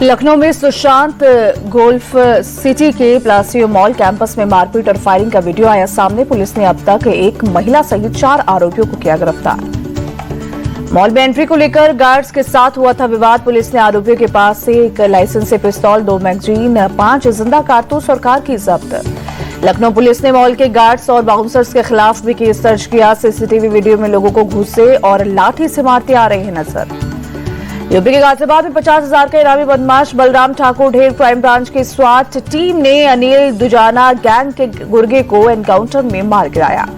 लखनऊ में Sushant golf city के Palassio mall campus में मारपीट और फायरिंग का वीडियो आया सामने। पुलिस ने अब तक एक महिला सहित 4 आरोपियों को किया गिरफ्तार। मॉल में एंट्री को लेकर गार्ड्स के साथ हुआ था विवाद। पुलिस ने आरोपियों के पास से एक लाइसेंसी पिस्तौल, 2 मैगजीन, 5 जिंदा कारतूस और कार की जब्त। लखनऊ पुलिस ने मॉल के गार्ड्स और बाउंसर्स के खिलाफ भी केस दर्ज किया। सीसीटीवी वीडियो में लोगों को घूसे और लाठी से मारते आ रहे हैं नजर। यूपी के गाजियाबाद में 50,000 का इनामी बदमाश बलराम ठाकुर ढेर क्राइम ब्रांच की स्वाट टीम ने अनिल दुजाना गैंग के गुर्गे को एनकाउंटर में मार गिराया।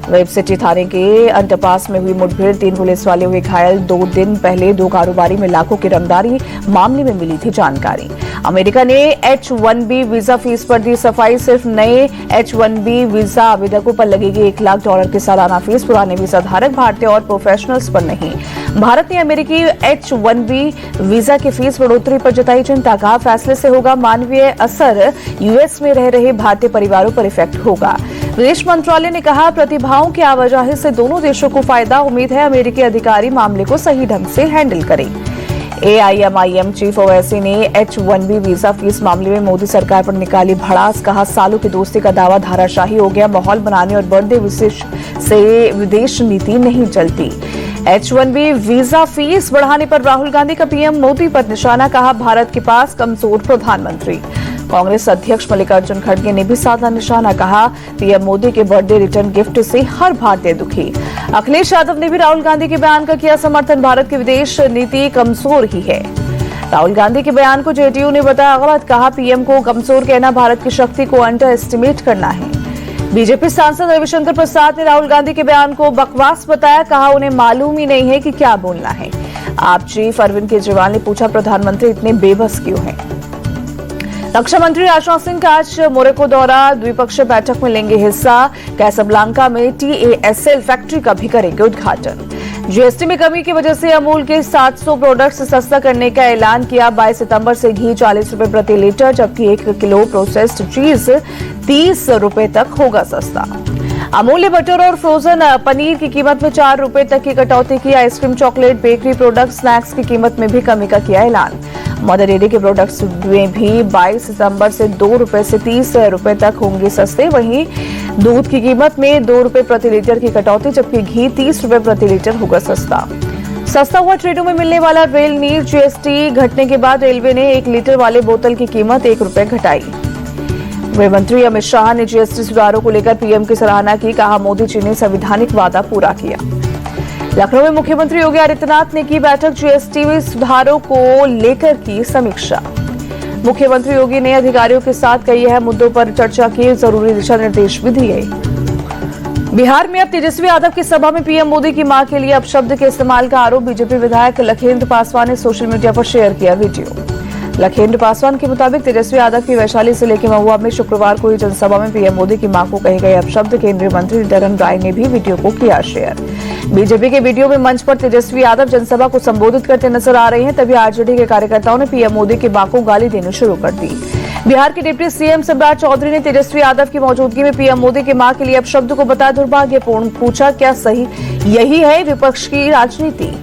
वेब सिटी थाने के अंडरपास में हुई मुठभेड़, 3 पुलिस वाले हुए घायल। 2 दिन पहले 2 कारोबारी में लाखों की रंगदारी मामले में मिली थी जानकारी। अमेरिका ने H-1B वीजा फीस पर दी सफाई। सिर्फ नए H-1B वीजा आवेदकों पर लगेगी $1 लाख की सालाना फीस, पुराने वीजा धारक भारतीय और प्रोफेशनल्स पर नहीं। भारत ने अमेरिकी H-1B वीजा की फीस बढ़ोतरी पर जताई चिंता। कहा फैसले से होगा मानवीय असर, यूएस में रह रहे भारतीय परिवारों पर इफेक्ट होगा। विदेश मंत्रालय ने कहा प्रतिभाओं की आवाजाही से दोनों देशों को फायदा। उम्मीद है अमेरिकी अधिकारी मामले को सही ढंग से हैंडल करें। AIMIM चीफ ओवैसी ने H-1B वीजा फीस मामले में मोदी सरकार पर निकाली भड़ास। कहा सालों की दोस्ती का दावा धाराशाही हो गया। माहौल बनाने और बर्थडे विशेष से विदेश नीति नहीं चलती। H-1B वीजा फीस बढ़ाने पर राहुल गांधी का पीएम मोदी पर निशाना। कहा भारत के पास कमजोर प्रधानमंत्री। कांग्रेस अध्यक्ष मल्लिकार्जुन खड़गे ने भी साधा निशाना। कहा पीएम मोदी के बर्थडे रिटर्न गिफ्ट से हर भारतीय दुखी। अखिलेश यादव ने भी राहुल गांधी के बयान का किया समर्थन। भारत की विदेश नीति कमजोर ही है। राहुल गांधी के बयान को जेडीयू ने बताया गलत। कहा पीएम को कमजोर कहना भारत की शक्ति को अंडर एस्टिमेट करना है। बीजेपी सांसद रविशंकर प्रसाद ने राहुल गांधी के बयान को बकवास बताया। कहा उन्हें मालूम ही नहीं है कि क्या बोलना है। आप चीफ अरविंद केजरीवाल ने पूछा प्रधानमंत्री इतने बेबस क्यों हैं। रक्षा मंत्री राजनाथ सिंह का आज मोरक्को दौरा, द्विपक्षीय बैठक में लेंगे हिस्सा। कैसाब्लांका में TASL फैक्ट्री का भी करेंगे उद्घाटन। जीएसटी में कमी की वजह से अमूल के 700 प्रोडक्ट्स सस्ता करने का ऐलान किया। 22 सितंबर से घी 40 रुपए प्रति लीटर, जबकि 1 किलो प्रोसेस्ड चीज 30 रुपए तक होगा सस्ता। अमूल ने बटर और फ्रोजन पनीर की कीमत में 4 रुपए तक की कटौती की। Ice cream, chocolate, bakery product, snacks की कीमत में भी कमी का किया ऐलान। मदर डेयरी के प्रोडक्ट्स में भी 22 सितंबर से 2 रुपए से 30 रुपए तक होंगे सस्ते। वहीं दूध की कीमत में 2 रुपए प्रति लीटर की कटौती, जबकि घी 30 रुपए प्रति लीटर होगा सस्ता हुआ ट्रेनों में मिलने वाला रेल नीर जीएसटी घटने के बाद रेलवे ने 1 लीटर वाले बोतल की कीमत 1 रुपए घटाई। गृह मंत्री अमित शाह ने जीएसटी सुधारों को लेकर पीएम की सराहना की। कहा मोदी जी ने संवैधानिक वादा पूरा किया। लखनऊ में मुख्यमंत्री योगी आदित्यनाथ ने की बैठक, जीएसटी में सुधारों को लेकर की समीक्षा। मुख्यमंत्री योगी ने अधिकारियों के साथ कई अहम मुद्दों पर चर्चा की, जरूरी दिशा निर्देश भी दिए। बिहार में अब तेजस्वी यादव की सभा में पीएम मोदी की मां के लिए अपशब्द के इस्तेमाल का आरोप। बीजेपी विधायक लखेंद्र पासवान ने सोशल मीडिया पर शेयर किया वीडियो। लखेंद्र पासवान के मुताबिक तेजस्वी यादव की वैशाली जिले के महुआ में शुक्रवार को हुई जनसभा में पीएम मोदी की मां को कहे गए अपशब्द। केंद्रीय मंत्री नित्यानंद राय ने भी वीडियो को किया शेयर। बीजेपी के वीडियो में मंच पर तेजस्वी यादव जनसभा को संबोधित करते नजर आ रहे हैं, तभी आरजेडी के कार्यकर्ताओं ने पीएम मोदी की मां को गाली देनी शुरू कर दी। बिहार के डिप्टी सीएम सम्राट चौधरी ने तेजस्वी यादव की मौजूदगी में पीएम मोदी की मां के लिए अपशब्द को बताया दुर्भाग्यपूर्ण। पूछा क्या सही यही है विपक्ष की राजनीति।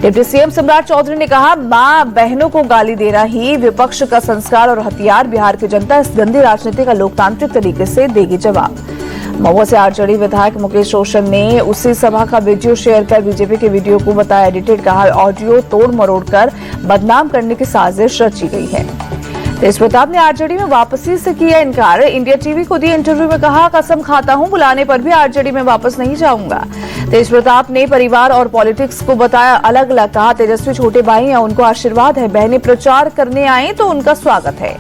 डिप्टी सीएम सम्राट चौधरी ने कहा मां बहनों को गाली देना ही विपक्ष का संस्कार और हथियार। बिहार की जनता इस गंदी राजनीति का लोकतांत्रिक तरीके से देगी जवाब। महुआ से आरजेडी विधायक मुकेश रोशन ने उसी सभा का वीडियो शेयर कर बीजेपी के वीडियो को बताया एडिटेड। कहा ऑडियो तोड़ मरोड़ कर बदनाम करने की साजिश रची गई है। तेज प्रताप ने आरजेडी में वापसी से किया इनकार। इंडिया टीवी को दिए इंटरव्यू में कहा कसम खाता हूं बुलाने पर भी आरजेडी में वापस नहीं जाऊंगा। तेज प्रताप ने परिवार और पॉलिटिक्स को बताया अलग अलग। कहा तेजस्वी छोटे भाई हैं, उनको आशीर्वाद है, बहनें प्रचार करने आए तो उनका स्वागत है।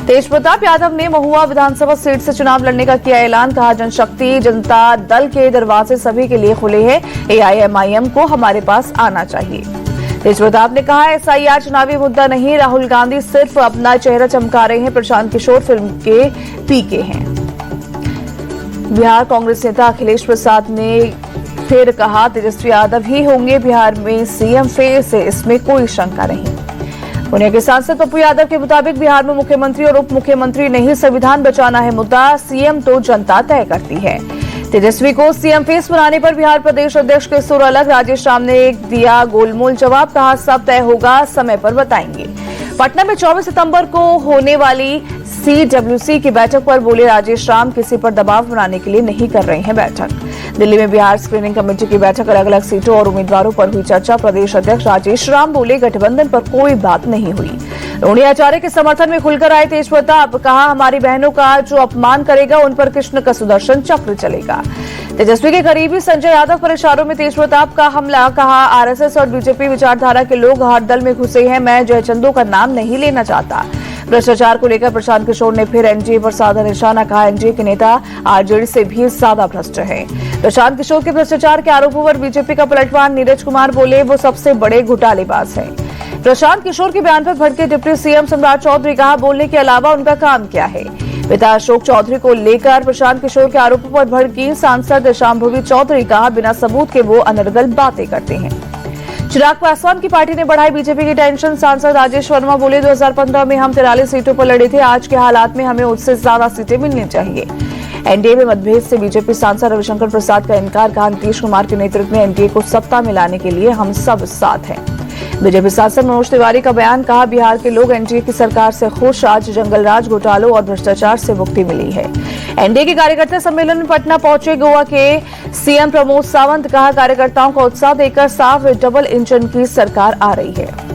तेज प्रताप यादव ने महुआ विधानसभा सीट से चुनाव लड़ने का किया ऐलान। कहा जनशक्ति जनता दल के दरवाजे सभी के लिए खुले हैं, AIMIM को हमारे पास आना चाहिए। तेज प्रताप ने कहा SIR चुनावी मुद्दा नहीं, राहुल गांधी सिर्फ अपना चेहरा चमका रहे हैं, प्रशांत किशोर फिल्म के पीके हैं। बिहार कांग्रेस नेता अखिलेश प्रसाद ने फिर कहा तेजस्वी यादव ही होंगे बिहार में सीएम, फिर इसमें कोई शंका नहीं। पुणे के सांसद पप्पू यादव के मुताबिक बिहार में मुख्यमंत्री और उप मुख्यमंत्री नहीं, संविधान बचाना है मुद्दा, सीएम तो जनता तय करती है। तेजस्वी को सीएम फेस बनाने पर बिहार प्रदेश अध्यक्ष के सुर अलग। राजेश राम ने दिया गोलमोल जवाब। कहा सब तय होगा, समय पर बताएंगे। पटना में 24 सितंबर को होने वाली CWC की बैठक पर बोले राजेश राम, किसी पर दबाव बनाने के लिए नहीं कर रहे हैं बैठक। दिल्ली में बिहार स्क्रीनिंग कमेटी की बैठक, अलग अलग सीटों और उम्मीदवारों पर हुई चर्चा। प्रदेश अध्यक्ष राजेश राम बोले गठबंधन पर कोई बात नहीं हुई। रोहिणी आचार्य के समर्थन में खुलकर आए तेज प्रताप, कहा हमारी बहनों का जो अपमान करेगा उन पर कृष्ण का सुदर्शन चक्र चलेगा। तेजस्वी के करीबी संजय यादव पर इशारों में तेज प्रताप का हमला, कहा आरएसएस और बीजेपी विचारधारा के लोग हर दल में घुसे हैं, मैं जयचंदो का नाम नहीं लेना चाहता। भ्रष्टाचार को लेकर प्रशांत किशोर ने फिर एनडीए पर साधा निशाना, कहा एनडीए के नेता आरजेडी से भी ज्यादा भ्रष्ट हैं। प्रशांत किशोर के भ्रष्टाचार के आरोपों पर बीजेपी का पलटवार, नीरज कुमार बोले वो सबसे बड़े घोटालेबाज हैं। प्रशांत किशोर के बयान पर भड़के डिप्टी सीएम सम्राट चौधरी, कहा बोलने के अलावा उनका काम क्या है। पिता अशोक चौधरी को लेकर प्रशांत किशोर के आरोपों पर भड़की सांसद शांभवी चौधरी, कहा बिना सबूत के वो अनर्गल बातें करते हैं। चिराग पासवान की पार्टी ने बढ़ाई बीजेपी की टेंशन, सांसद राजेश वर्मा बोले 2015 में हम 43 सीटों पर लड़े थे, आज के हालात में हमें उससे ज्यादा सीटें मिलनी चाहिए। एनडीए में मतभेद से बीजेपी सांसद रविशंकर प्रसाद का इनकार, कहा नीतीश कुमार के नेतृत्व में एनडीए को सत्ता में लाने के लिए हम सब साथ हैं। बीजेपी सांसद मनोज तिवारी का बयान, कहा बिहार के लोग एनडीए की सरकार से खुश, आज जंगलराज घोटालों और भ्रष्टाचार से मुक्ति मिली है। एनडीए के कार्यकर्ता सम्मेलन में पटना पहुंचे गोवा के सीएम प्रमोद सावंत, कहा कार्यकर्ताओं का उत्साह देखकर साफ डबल इंजन की सरकार आ रही है।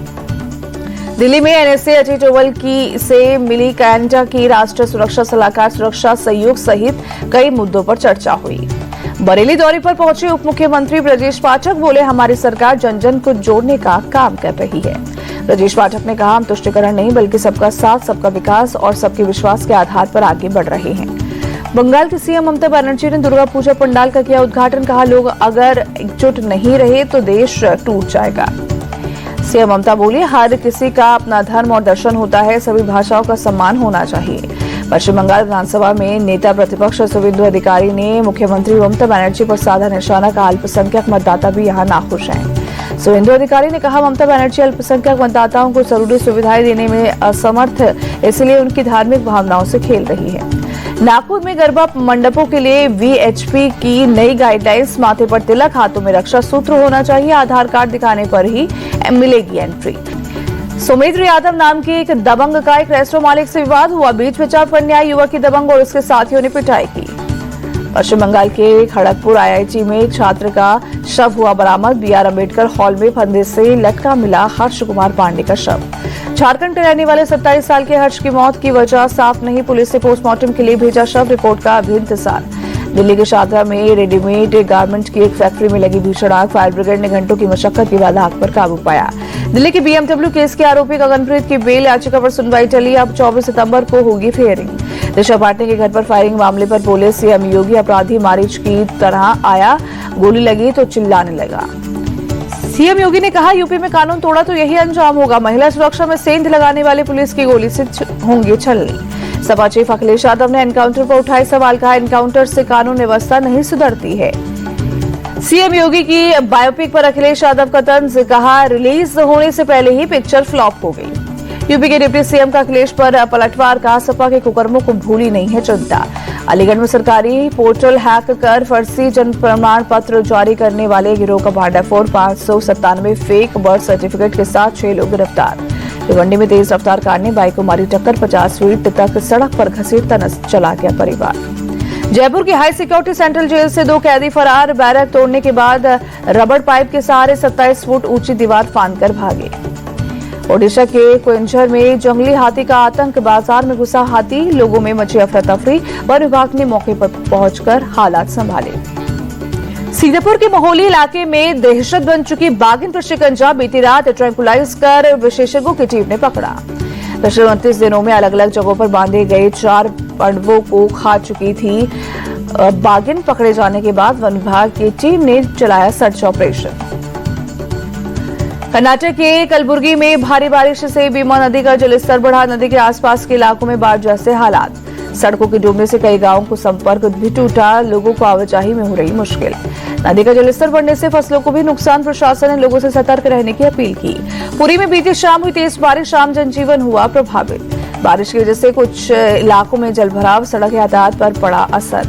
दिल्ली में एनएसए अजय डोवल की से मिली कनाडा की राष्ट्रीय सुरक्षा सलाहकार, सुरक्षा सहयोग सहित कई मुद्दों पर चर्चा हुई। बरेली दौरे पर पहुंचे उप मुख्यमंत्री ब्रजेश पाठक, बोले हमारी सरकार जन जन को जोड़ने का काम कर रही है। ब्रजेश पाठक ने कहा हम तुष्टीकरण नहीं बल्कि सबका साथ, सबका विकास और सबके विश्वास के आधार पर आगे बढ़ रहे हैं। बंगाल की सीएम ममता बनर्जी ने दुर्गा पूजा पंडाल का किया उद्घाटन, कहा लोग अगर एकजुट नहीं रहे तो देश टूट जाएगा। सीएम ममता बोली हर किसी का अपना धर्म और दर्शन होता है, सभी भाषाओं का सम्मान होना चाहिए। पश्चिम बंगाल विधानसभा में नेता प्रतिपक्ष शुवेंदु अधिकारी ने मुख्यमंत्री ममता बनर्जी पर साधा निशाना, का अल्पसंख्यक मतदाता भी यहां नाखुश हैं। शुवेंदु अधिकारी ने कहा ममता बनर्जी अल्पसंख्यक मतदाताओं को जरूरी सुविधाएं देने में असमर्थ, इसलिए उनकी धार्मिक भावनाओं से खेल रही है। नागपुर में गरबा मंडपों के लिए वीएचपी की नई गाइडलाइंस, माथे पर तिलक, हाथों में रक्षा सूत्र होना चाहिए, आधार कार्ड दिखाने पर ही मिलेगी एंट्री। सौमित्र यादव नाम के एक दबंग का एक रेस्टोरेंट मालिक से विवाद हुआ, बीच में चाप करने आई युवक की दबंग और उसके साथियों ने पिटाई की। पश्चिम बंगाल के खड़गपुर आईआईटी में छात्र का शव हुआ बरामद, बीआर अम्बेडकर हॉल में फंदे से लटका मिला हर्ष कुमार पांडे का शव। झारखंड के रहने वाले 27 साल के हर्ष की मौत की वजह साफ नहीं, पुलिस ने पोस्टमार्टम के लिए भेजा शव, रिपोर्ट का अभी इंतजार। दिल्ली के शादरा में रेडीमेड गारमेंट की एक फैक्ट्री में लगी भीषण आग, फायर ब्रिगेड ने घंटों की मशक्कत के बाद आग पर काबू पाया। दिल्ली के बीएमडब्ल्यू केस के आरोपी गगनप्रीत की बेल याचिका पर सुनवाई टली, अब 24 सितंबर को होगी हियरिंग। दिशा पाटनी के घर पर फायरिंग मामले पर बोले सीएम योगी अपराधी मारीच की तरह आया, गोली लगी तो चिल्लाने लगा। सीएम योगी ने कहा यूपी में कानून तोड़ा तो यही अंजाम होगा, महिला सुरक्षा में सेंध लगाने वाली पुलिस की गोली से होंगे छलनी। सपा चीफ अखिलेश यादव ने एनकाउंटर पर उठाए सवाल, कहा एनकाउंटर से कानून व्यवस्था नहीं सुधरती है। सीएम योगी की बायोपिक पर अखिलेश यादव का तंज, कहा रिलीज होने से पहले ही पिक्चर फ्लॉप हो गई। यूपी के डिप्टी सीएम का अखिलेश पर पलटवार, कहा सपा के कुकर्मों को भूली नहीं है चिंता। अलीगढ़ में सरकारी पोर्टल हैक कर फर्जी जन्म प्रमाण पत्र जारी करने वाले गिरोह का भांडाफोड़, 597 फेक बर्थ सर्टिफिकेट के साथ 6 लोग गिरफ्तार। भिवंडी में तेज रफ्तार कार ने बाइक को मारी टक्कर, 50 फीट तक सड़क पर घसीटता चला गया परिवार। जयपुर की हाई सिक्योरिटी सेंट्रल जेल से 2 कैदी फरार, बैरक तोड़ने के बाद रबड़ पाइप के सहारे 27 फुट ऊंची दीवार फांदकर भागे। ओडिशा के क्वेंचर में जंगली हाथी का आतंक, बाजार में घुसा हाथी, लोगों में मची अफरा तफरी, वन विभाग ने मौके पर पहुंचकर हालात संभाले। सीतापुर के मोहली इलाके में दहशत बन चुकी बाघिन पर शिकंजा, बीती रात ट्रैंकुलाइज कर विशेषज्ञों की टीम ने पकड़ा। पिछले 29 दिनों में अलग अलग जगहों पर बांधे गए 4 पंडवों को खा चुकी थी बाघिन। पकड़े जाने के बाद वन विभाग की टीम ने चलाया सर्च ऑपरेशन। कर्नाटक के कलबुर्गी में भारी बारिश से बीमा नदी का जलस्तर बढ़ा, नदी के आसपास के इलाकों में बाढ़ जैसे हालात। सड़कों के डूबने से कई गांवों को संपर्क भी टूटा, लोगों को आवाजाही में हो रही मुश्किल। नदी का जलस्तर बढ़ने से फसलों को भी नुकसान, प्रशासन ने लोगों से सतर्क रहने की अपील की। पुरी में बीती शाम हुई तेज बारिश, आम जनजीवन हुआ प्रभावित। बारिश की वजह से कुछ इलाकों में जलभराव, सड़क यातायात पर पड़ा असर।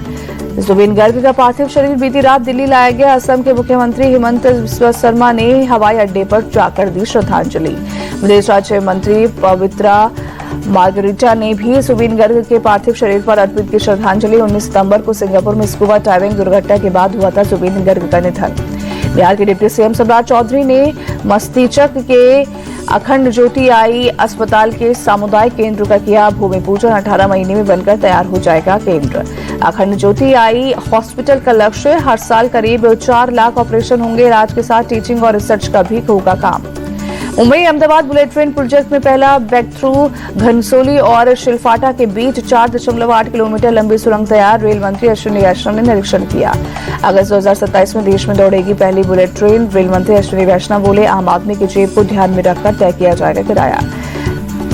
जुबिन गर्ग का पार्थिव शरीर बीती रात दिल्ली लाया गया। असम के मुख्यमंत्री हेमंत बिस्वा शर्मा ने हवाई अड्डे पर जाकर दी श्रद्धांजलि। विदेश राज्य मंत्री पवित्रा मार्गरीटा ने भी जुबिन गर्ग के पार्थिव शरीर पर अर्पित की श्रद्धांजलि। 19 सितंबर को सिंगापुर में स्कूबा डाइविंग दुर्घटना के बाद हुआ था जुबिन गर्ग का निधन। बिहार के डिप्टी सीएम सम्राट चौधरी ने मस्तिष्क के अखंड ज्योति आई अस्पताल के सामुदायिक केंद्र का किया भूमि पूजन। 18 महीने में बनकर तैयार हो जाएगा केंद्र। अखंड ज्योति आई हॉस्पिटल का लक्ष्य, हर साल करीब 4 लाख ऑपरेशन होंगे। राज्य के साथ टीचिंग और रिसर्च का भी होगा काम। Mumbai Ahmedabad bullet train project में पहला ब्रेक थ्रू, घनसोली और शिलफाटा के बीच 4.8 किलोमीटर लंबी सुरंग तैयार। रेल मंत्री अश्विनी वैष्णव ने निरीक्षण किया। अगस्त 2027 में देश में दौड़ेगी पहली बुलेट ट्रेन। रेल मंत्री अश्विनी वैष्णव बोले, आम आदमी की जेब को ध्यान में रखकर तय किया जाएगा किराया।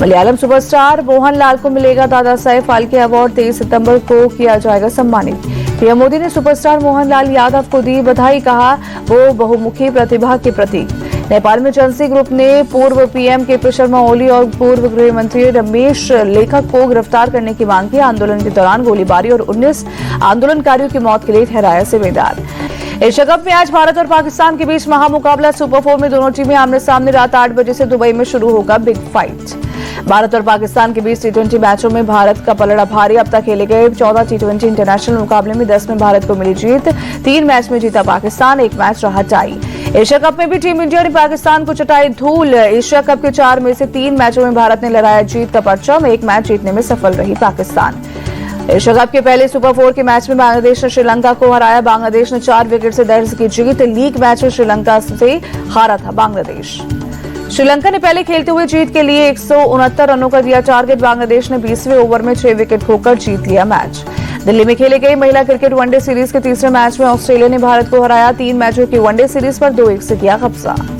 मलयालम सुपरस्टार मोहनलाल को मिलेगा दादा साहेब फाल्के अवार्ड। 23 सितंबर को किया जाएगा सम्मानित। पीएम मोदी ने सुपरस्टार मोहनलाल यादव को दी बधाई, कहा वो बहुमुखी प्रतिभा के प्रतीक। नेपाल में चंसी ग्रुप ने पूर्व पीएम केपी शर्मा ओली और पूर्व गृह मंत्री रमेश लेखक को गिरफ्तार करने की मांग की। आंदोलन के दौरान गोलीबारी और 19 आंदोलनकारियों की मौत के लिए ठहराया जिम्मेदार। एशिया कप में आज भारत और पाकिस्तान के बीच महामुकाबला। सुपर 4 में दोनों टीमें आमने सामने। रात 8 बजे से दुबई में शुरू होगा बिग फाइट। भारत और पाकिस्तान के बीच टी20 मैचों में भारत का पलड़ा भारी। अब तक खेले गए 14 टी20 इंटरनेशनल मुकाबले में 10 में भारत को मिली जीत। 3 मैच में जीता पाकिस्तान, 1 मैच रहा टाई। एशिया कप में भी टीम इंडिया ने पाकिस्तान को चटाई धूल। एशिया कप के 4 में से 3 मैचों में भारत ने लहराया जीत का परचम। 1 मैच जीतने में सफल रही पाकिस्तान। एशिया कप के पहले सुपर 4 के मैच में बांग्लादेश ने श्रीलंका को हराया। बांग्लादेश ने 4 विकेट से दर्ज की जीत। लीग मैच में श्रीलंका से हारा था बांग्लादेश। श्रीलंका ने पहले खेलते हुए जीत के लिए 169 रनों का दिया टारगेट। बांग्लादेश ने 20वें ओवर में 6 विकेट खोकर जीत लिया मैच। दिल्ली में खेले गए महिला क्रिकेट वनडे सीरीज के तीसरे मैच में ऑस्ट्रेलिया ने भारत को हराया। 3 मैचों की वनडे सीरीज पर 2-1 से किया कब्जा।